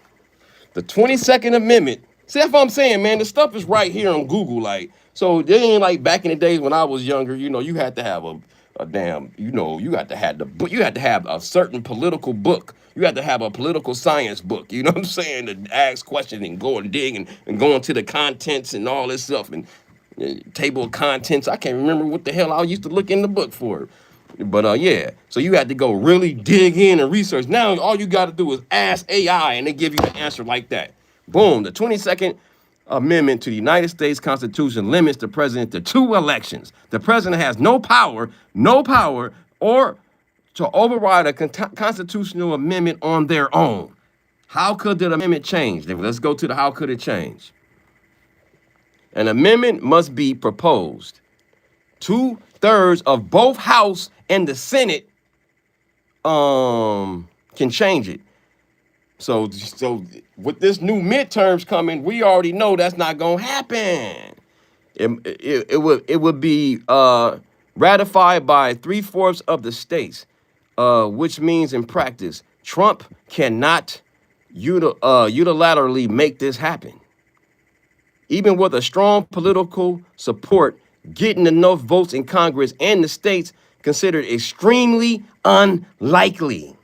S3: The 22nd Amendment. See, that's what I'm saying, man. The stuff is right here on Google. Like, so it ain't like back in the days when I was younger, you know, you had to have a damn, you know, you had to have the book, you had to have a certain political book. You had to have a political science book, you know what I'm saying, to ask questions and go and dig and go into the contents and all this stuff and table of contents. I can't remember what the hell I used to look in the book for. But yeah, so you had to go really dig in and research. Now all you got to do is ask AI and they give you the answer like that. Boom. The 22nd Amendment to the United States Constitution limits the president to 2 elections. The president has no power, or to override a constitutional amendment on their own. How could the amendment change? Let's go to the how could it change. An amendment must be proposed. 2/3 of both House and the Senate can change it. So with this new midterms coming, we already know that's not gonna happen. It would be ratified by 3/4 of the states, which means in practice, Trump cannot unilaterally make this happen. Even with a strong political support, getting enough votes in Congress and the states considered extremely unlikely.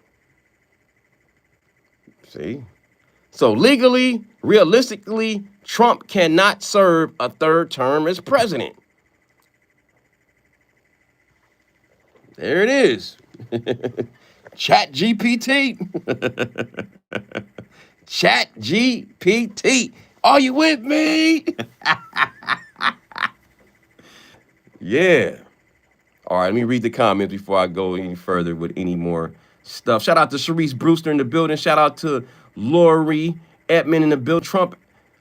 S3: See? So legally, realistically, Trump cannot serve a third term as president. There it is. Chat GPT. Chat GPT. Are you with me? Yeah. All right, let me read the comments before I go any further with any more stuff. Shout out to Sharice Brewster in the building. Shout out to Lori Edmond in the building. Trump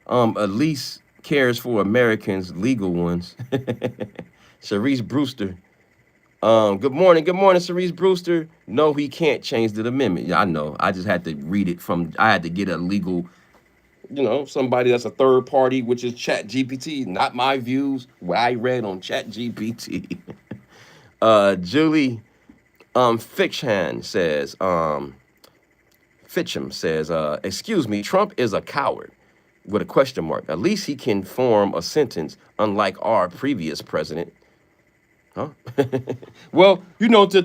S3: at least cares for Americans, legal ones. Sharice Brewster. Good morning, Sharice Brewster. No, he can't change the amendment. Yeah, I know. I just had to read it I had to get a legal, you know, somebody that's a third party, which is Chat GPT, not my views, what I read on Chat GPT. Julie Fitcham says, excuse me, Trump is a coward with a question mark. At least he can form a sentence, unlike our previous president. Huh? Well, you know, to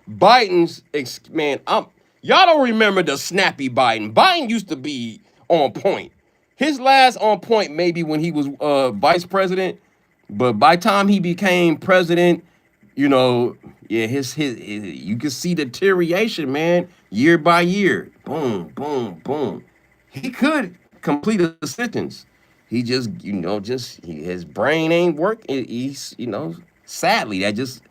S3: Biden's man, y'all don't remember the snappy Biden. Biden used to be on point. His last on point maybe when he was vice president, but by the time he became president, you know, yeah, his you can see deterioration, man, year by year. Boom, boom, boom. He could complete a sentence. He just, you know, his brain ain't working. He's, you know, sadly, that just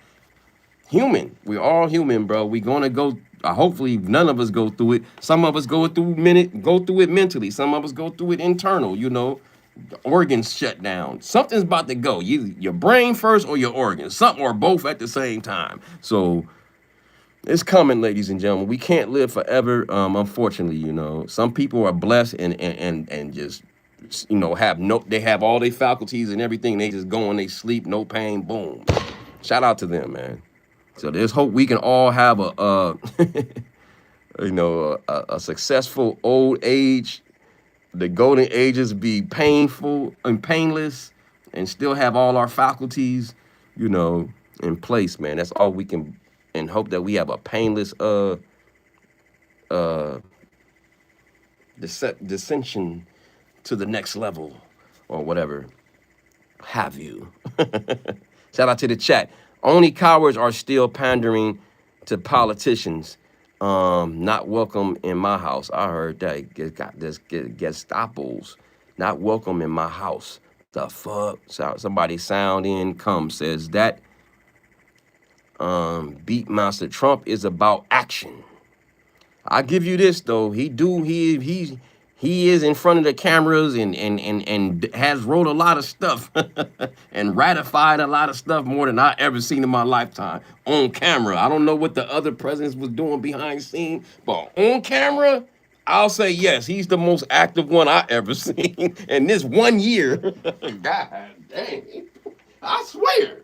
S3: human. We're all human, bro. We gonna go. Hopefully, none of us go through it. Some of us go through it mentally. Some of us go through it internal. You know, the organs shut down. Something's about to go. Your brain first or your organs. Something or both at the same time. So it's coming, ladies and gentlemen. We can't live forever. Unfortunately, you know, some people are blessed and just they have all their faculties and everything. They just go and they sleep, no pain, boom. Shout out to them, man. So there's hope we can all have a successful old age. The golden ages be painful and painless, and still have all our faculties, in place, man. That's all we can, and hope that we have a painless uh dissension to the next level, or whatever have you. Shout out to the chat. Only cowards are still pandering to politicians. Not welcome in my house. I heard that. Gestapos not welcome in my house. The fuck? Somebody sound in come says that. Beatmaster Trump is about action. I give you this though. He is in front of the cameras and has wrote a lot of stuff and ratified a lot of stuff more than I ever seen in my lifetime on camera. I don't know what the other presidents was doing behind the scene, but on camera, I'll say yes, he's the most active one I ever seen in this 1 year. God dang, I swear.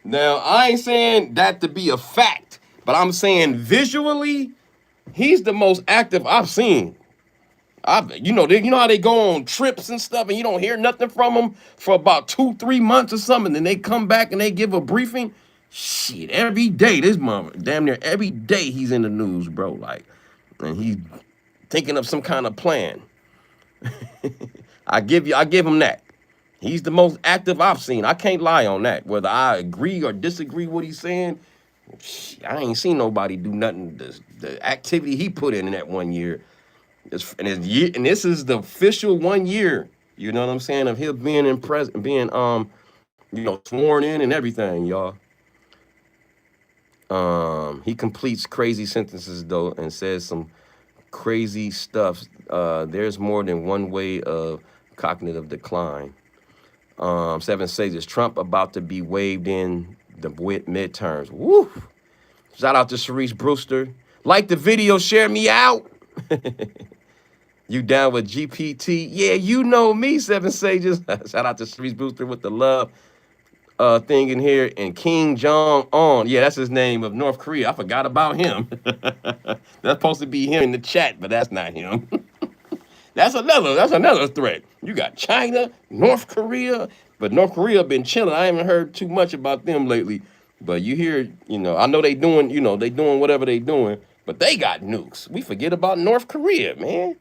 S3: Now, I ain't saying that to be a fact, but I'm saying visually, he's the most active I've seen. You know how they go on trips and stuff, and you don't hear nothing from them for about 2-3 months or something. Then they come back and they give a briefing. Shit, every day this mother, damn near every day he's in the news, bro. Like, and he's thinking of some kind of plan. I give him that. He's the most active I've seen. I can't lie on that. Whether I agree or disagree with what he's saying, I ain't seen nobody do nothing. The activity he put in that 1 year. And this is the official 1 year, you know what I'm saying, of him being sworn in and everything, y'all. He completes crazy sentences though and says some crazy stuff. There's more than one way of cognitive decline. 7 says, Trump about to be waved in the midterms. Woo! Shout out to Sharice Brewster. Like the video, share me out. You down with GPT? Yeah, you know me, 7 Sages. Shout out to Sharice Brewster with the love thing in here. And King Jong-un. Yeah, that's his name of North Korea. I forgot about him. That's supposed to be him in the chat, but that's not him. That's another threat. You got China, North Korea, but North Korea been chilling. I haven't heard too much about them lately. But you hear, I know they doing whatever they doing, but they got nukes. We forget about North Korea, man.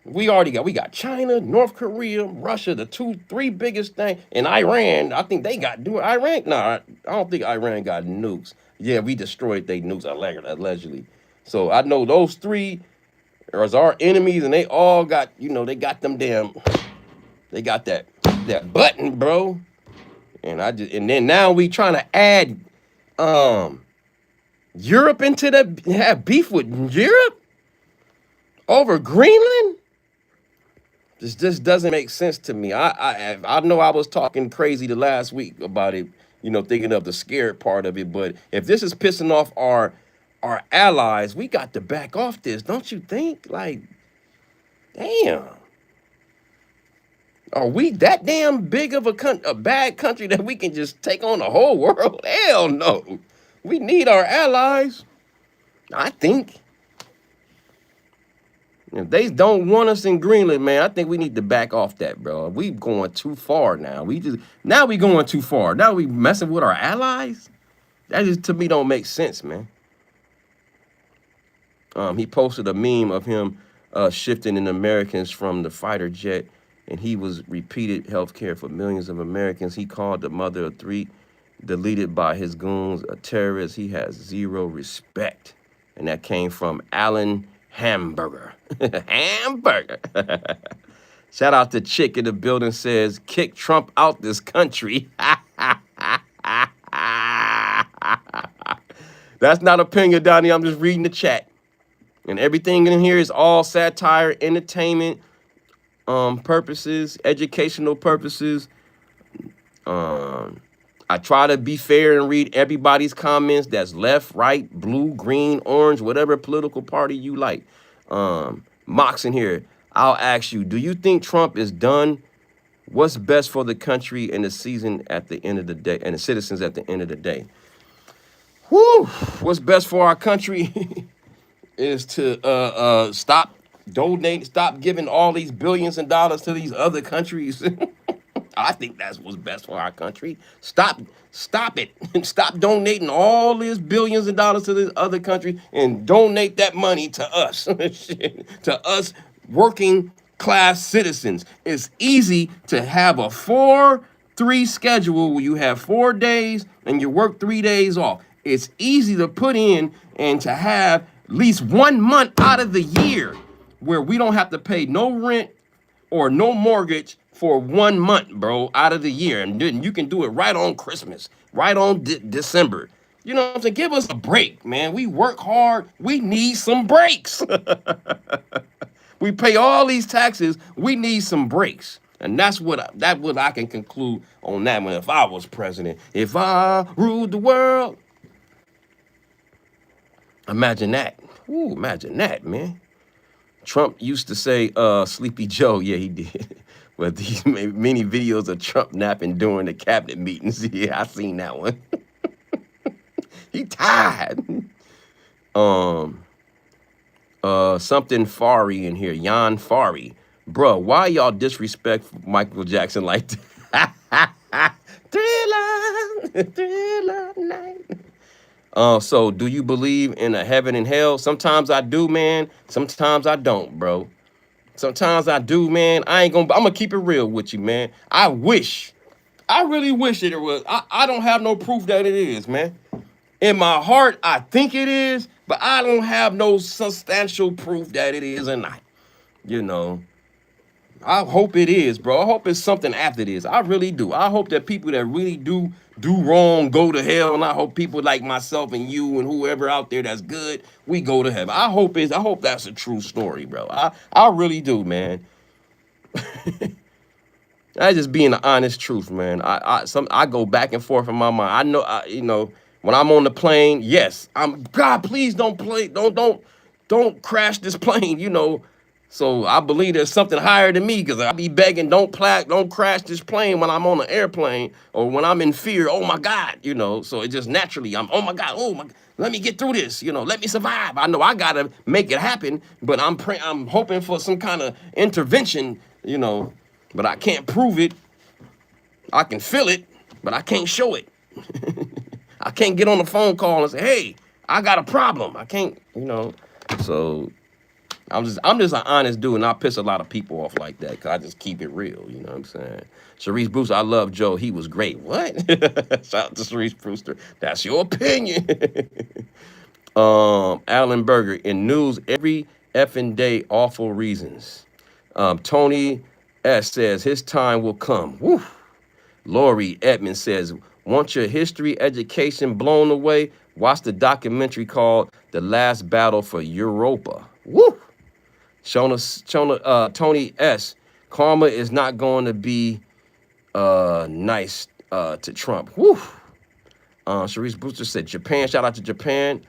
S3: We got China, North Korea, Russia, the 2-3 biggest thing, and Iran. I think they got Iran. No, I don't think Iran got nukes. Yeah, we destroyed their nukes allegedly. So I know those 3 are our enemies, and they all got, they got them damn, they got that button, bro. And then now we trying to add Europe into have beef with Europe over Greenland. This just doesn't make sense to me. I know I was talking crazy the last week about it, thinking of the scared part of it. But if this is pissing off our allies, we got to back off this, don't you think? Like, damn. Are we that damn big of a bad country that we can just take on the whole world? Hell no. We need our allies, I think. If they don't want us in Greenland, man, I think we need to back off that, bro. We going too far now. We going too far. Now we messing with our allies? That just, to me, don't make sense, man. He posted a meme of him shifting in Americans from the fighter jet, and he was repeated health care for millions of Americans. He called the mother of 3 deleted by his goons a terrorist. He has 0 respect. And that came from Alan Hamburger. Hamburger. Shout out to Chick in the building, says, kick Trump out this country. That's not opinion, Donnie. I'm just reading the chat. And everything in here is all satire, entertainment purposes, educational purposes. I try to be fair and read everybody's comments. That's left, right, blue, green, orange, whatever political party you like. Mox in here. I'll ask you, do you think Trump is done? What's best for the country and the season at the end of the day, and the citizens at the end of the day? Whew. What's best for our country is to stop donating, stop giving all these billions of dollars to these other countries. I think that's what's best for our country. Stop it. Stop donating all these billions of dollars to this other country and donate that money to us. To us working class citizens. It's easy to have a 4-3 schedule where you have 4 days and you work 3 days off. It's easy to put in and to have at least 1 month out of the year where we don't have to pay no rent or no mortgage for 1 month, bro, out of the year. And then you can do it right on Christmas, right on December. You know what I'm saying? Give us a break, man. We work hard. We need some breaks. We pay all these taxes. We need some breaks. And that's what I can conclude on that one. If I was president, if I ruled the world, imagine that. Ooh, imagine that, man. Trump used to say, Sleepy Joe. Yeah, he did. But he made many videos of Trump napping during the cabinet meetings. Yeah, I seen that one. He tired. Something Fari in here. Jan Fari. Bruh, why y'all disrespect Michael Jackson like that? Thriller night. So do you believe in a heaven and hell? Sometimes I do, man. Sometimes I don't, bro. Sometimes I do, man. I'm gonna keep it real with you, man. I really wish that it was. I don't have no proof that it is, man. In my heart, I think it is, but I don't have no substantial proof that it is or not. You know, I hope it is, bro. I hope it's something after this. I really do. I hope that people that really do wrong go to hell, and I hope people like myself and you and whoever out there that's good, we go to heaven. I hope that's a true story, bro. I really do, man. I just being the honest truth, man. I go back and forth in my mind. I know, you know, when I'm on the plane, yes, God, please don't crash this plane, you know. So I believe there's something higher than me because I be begging, don't crash this plane when I'm on an airplane or when I'm in fear. Oh my God, you know. So it just naturally, oh my God, let me get through this, you know, let me survive. I know I gotta make it happen, but I'm hoping for some kind of intervention, you know. But I can't prove it. I can feel it, but I can't show it. I can't get on the phone call and say, hey, I got a problem. I can't, you know. So I'm just an honest dude, and I piss a lot of people off like that because I just keep it real, you know what I'm saying? Sharice Brewster, I love Joe. He was great. What? Shout out to Sharice Brewster. That's your opinion. Alan Berger, in news every effing day, awful reasons. Tony S says his time will come. Woo. Lori Edmonds says, want your history education blown away? Watch the documentary called The Last Battle for Europa. Woo. Tony S, karma is not going to be nice to Trump. Woo. Sharice Brewster said Japan. Shout out to Japan.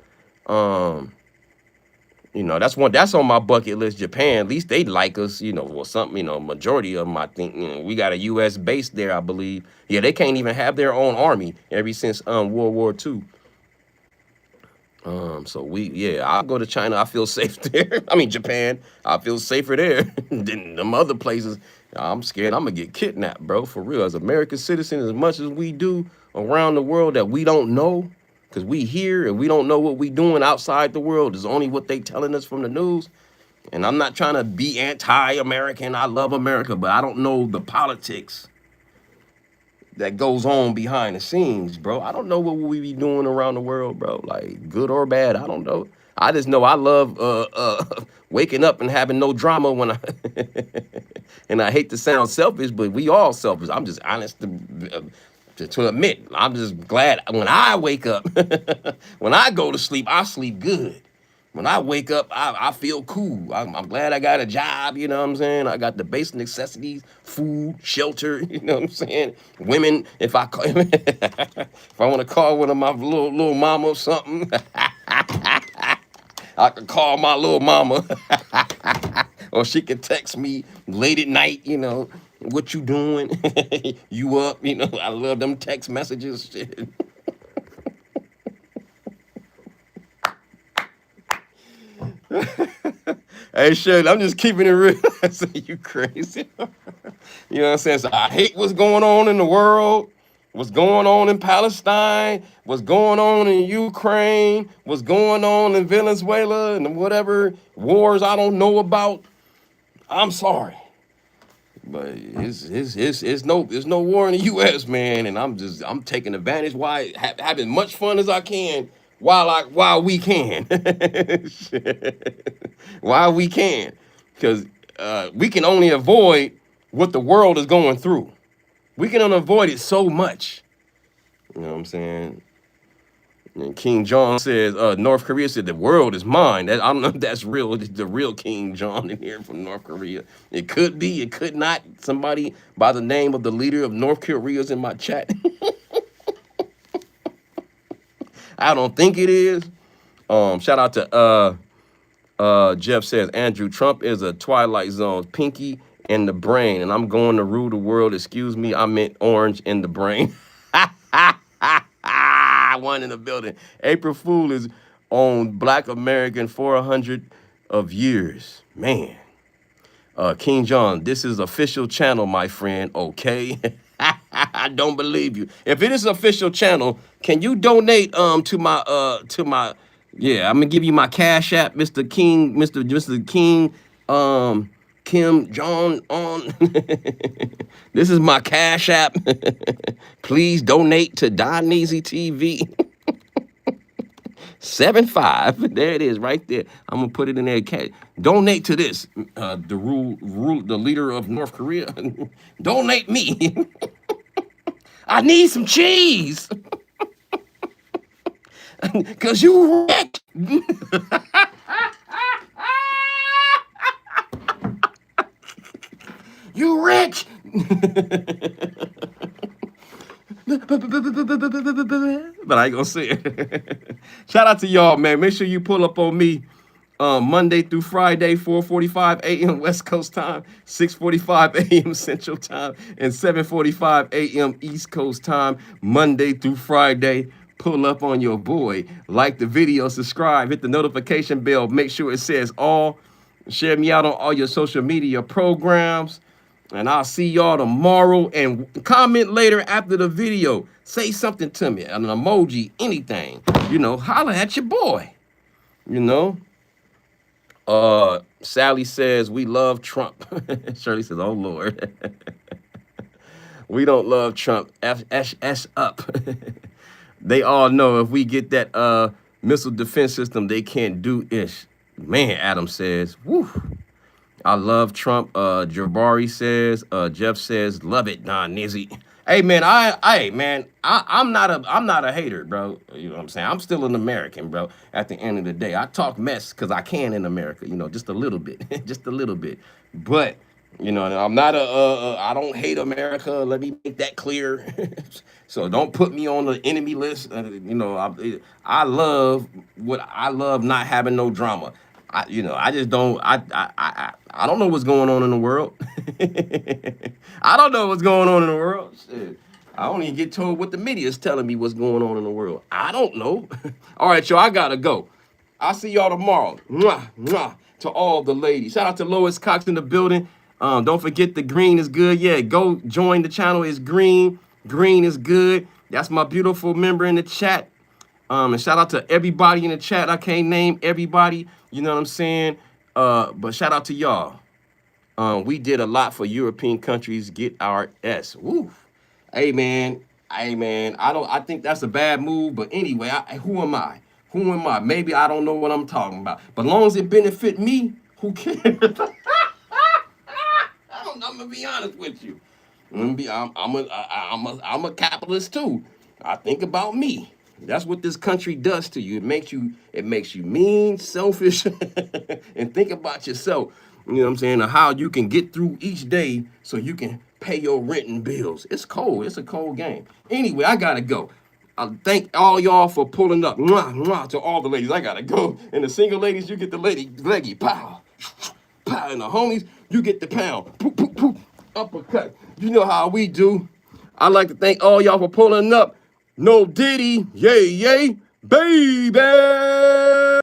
S3: You know, that's on my bucket list. Japan, at least they like us, you know, or something, you know, majority of them, I think, you know, we got a U.S. base there, I believe. Yeah, they can't even have their own army ever since World War II. So I'll go to China. I feel safe there. I mean, Japan, I feel safer there than them other places. I'm scared I'm gonna get kidnapped, bro, for real. As American citizens, as much as we do around the world that we don't know, because we here and we don't know what we doing outside the world. It's only what they telling us from the news. And I'm not trying to be anti-American. I love America, but I don't know the politics that goes on behind the scenes, bro. I don't know what we be doing around the world, bro. Like, good or bad, I don't know. I just know I love waking up and having no drama when I and I hate to sound selfish, but we all selfish. I'm just honest to admit. I'm just glad when I wake up, when I go to sleep, I sleep good. When I wake up, I feel cool. I'm glad I got a job, you know what I'm saying? I got the basic necessities, food, shelter, you know what I'm saying? Women, if I want to call one of my little mama or something, I can call my little mama. or she can text me late at night, what you doing? You up? I love them text messages. Shit. Hey, shit, I'm just keeping it real. I say you crazy. You know what I'm saying? So I hate what's going on in the world, what's going on in Palestine, what's going on in Ukraine, what's going on in Venezuela, and whatever wars I don't know about. I'm sorry, but it's no war in the U.S., man, and I'm taking advantage while having much fun as I can while we can, while we can, because we can only avoid what the world is going through. We can avoid it so much. You know what I'm saying? And King John says, North Korea said the world is mine. I don't know if that's real. The real King John in here from North Korea. It could be, it could not. Somebody by the name of the leader of North Korea is in my chat. I don't think it is. Shout out to Jeff says, Andrew, Trump is a Twilight Zone pinky in the brain, and I'm going to rule the world. Excuse me, I meant orange in the brain. One in the building. April Fool is on Black American 400 of years. Man. King John, this is official channel, my friend. Okay. I don't believe you. If it is official channel, can you donate to my yeah, I'm gonna give you my cash app, Mr. King, Mr. King, Kim Jong on. This is my cash app. Please donate to Dineasy TV. 75. There it is, right there. I'm gonna put it in there. Donate to this. The leader of North Korea. Donate me. I need some cheese. Cause you rich. You rich. But I ain't gonna say it. Shout out to y'all, man. Make sure you pull up on me Monday through Friday, 4:45 a.m. West Coast time, 6:45 a.m. Central time, and 7:45 a.m. East Coast time, Monday through Friday. Pull up on your boy. Like the video, subscribe, hit the notification bell. Make sure it says all. Share me out on all your social media programs. And I'll see y'all tomorrow. And comment later after the video. Say something to me, an emoji, anything. Holler at your boy. Sally says, we love Trump. Shirley says, oh, Lord. We don't love Trump. FSS up. They all know if we get that missile defense system, they can't do ish. Man, Adam says, woo. I love Trump. Jabari says, Jeff says, love it, Don Nizzy. Hey man, I'm not a hater, bro. You know what I'm saying? I'm still an American, bro. At the end of the day, I talk mess because I can in America. Just a little bit, just a little bit. But I'm not I don't hate America. Let me make that clear. So don't put me on the enemy list. I love not having no drama. I just don't. I don't know what's going on in the world. I don't know what's going on in the world. Shit. I don't even get told what the media is telling me what's going on in the world. I don't know. All right, y'all, I gotta go. I'll see y'all tomorrow. Mwah, mwah, to all the ladies. Shout out to Lois Cox in the building. Don't forget the green is good. Yeah, go join the channel. It's green. Green is good. That's my beautiful member in the chat. And shout out to everybody in the chat. I can't name everybody. You know what I'm saying? But shout out to y'all. We did a lot for European countries get our S. Woo. Hey man. I think that's a bad move. But anyway, who am I? Who am I? Maybe I don't know what I'm talking about. But as long as it benefit me, who cares? I'm gonna be honest with you. I'm a capitalist too. I think about me. That's what this country does to you. It makes you mean, selfish, and think about yourself. You know what I'm saying? Or how you can get through each day so you can pay your rent and bills. It's cold. It's a cold game. Anyway, I gotta go. I thank all y'all for pulling up. Mwah, mwah, to all the ladies. I gotta go. And the single ladies, you get the leggy. Pow. pow. And the homies, you get the pound. Poof, poof, poof. Uppercut. You know how we do. I'd like to thank all y'all for pulling up. No Diddy, yay, yay, baby.